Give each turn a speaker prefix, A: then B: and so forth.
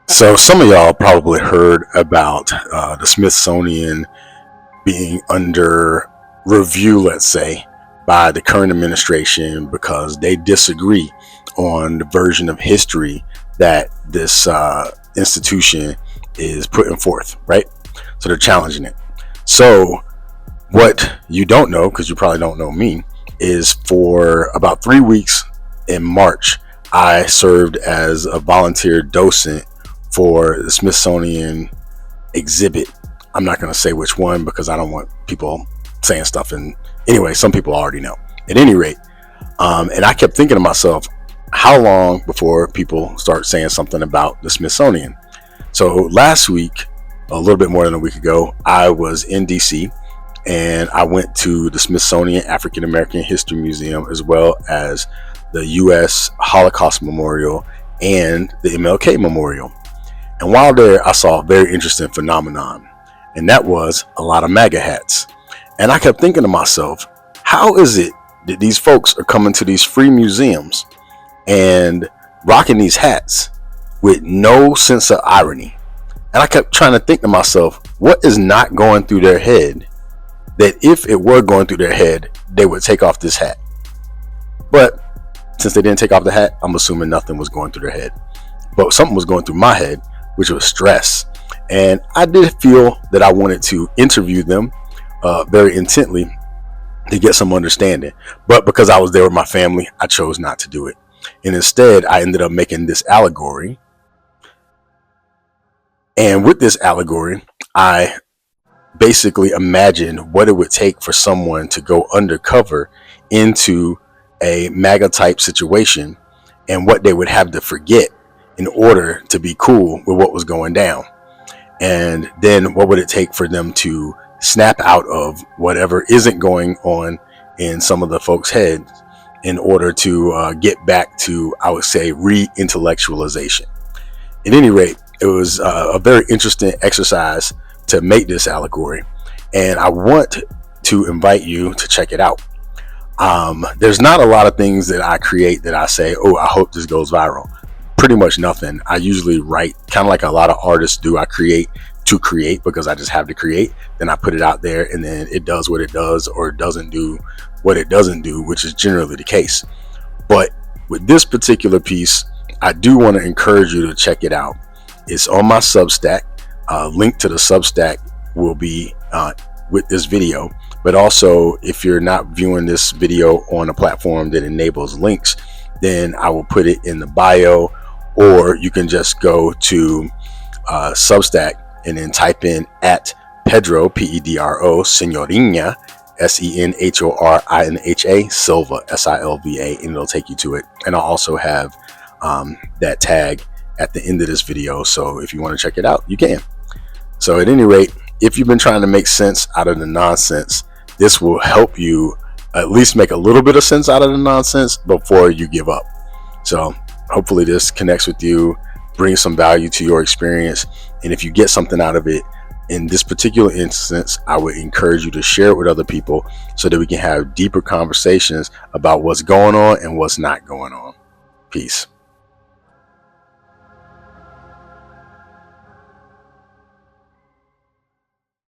A: So some of y'all probably heard about the Smithsonian being under review, let's say, by the current administration because they disagree on the version of history that this institution is putting forth, right? So they're challenging it. So what you don't know, because you probably don't know me, is for about 3 weeks in March, I served as a volunteer docent for the Smithsonian Exhibit. I'm not going to say which one because I don't want people saying stuff. And anyway, some people already know. At any rate, and I kept thinking to myself, how long before people start saying something about the Smithsonian? So last week, a little bit more than a week ago, I was in DC and I went to the Smithsonian African American History Museum as well as the U.S. Holocaust Memorial and the MLK Memorial. And while there, I saw a very interesting phenomenon, and that was a lot of MAGA hats. And I kept thinking to myself, how is it that these folks are coming to these free museums and rocking these hats with no sense of irony? And I kept trying to think to myself, what is not going through their head that if it were going through their head, they would take off this hat? But since they didn't take off the hat, I'm assuming nothing was going through their head. But something was going through my head, which was stress. And I did feel that I wanted to interview them very intently to get some understanding. But because I was there with my family, I chose not to do it. And instead, I ended up making this allegory. And with this allegory, I basically imagined what it would take for someone to go undercover into a MAGA type situation and what they would have to forget in order to be cool with what was going down. And then what would it take for them to snap out of whatever isn't going on in some of the folks' heads in order to get back to, I would say, re-intellectualization. At any rate, it was a very interesting exercise to make this allegory, and I want to invite you to check it out. There's not a lot of things that I create that I say, oh, I hope this goes viral. Pretty much nothing. I usually write kind of like a lot of artists do. I create to create because I just have to create. Then I put it out there and then it does what it does or it doesn't do what it doesn't do, which is generally the case. But with this particular piece, I do want to encourage you to check it out. It's on my Substack. Link to the Substack will be with this video. But also, if you're not viewing this video on a platform that enables links, then I will put it in the bio, or you can just go to Substack and then type in at Pedro, Pedro, Signorinha, Senhorinha, Silva, Silva, and it'll take you to it. And I'll also have that tag at the end of this video. So if you want to check it out, you can. So at any rate, if you've been trying to make sense out of the nonsense, this will help you at least make a little bit of sense out of the nonsense before you give up. So hopefully this connects with you, brings some value to your experience. And if you get something out of it, in this particular instance, I would encourage you to share it with other people so that we can have deeper conversations about what's going on and what's not going on. Peace.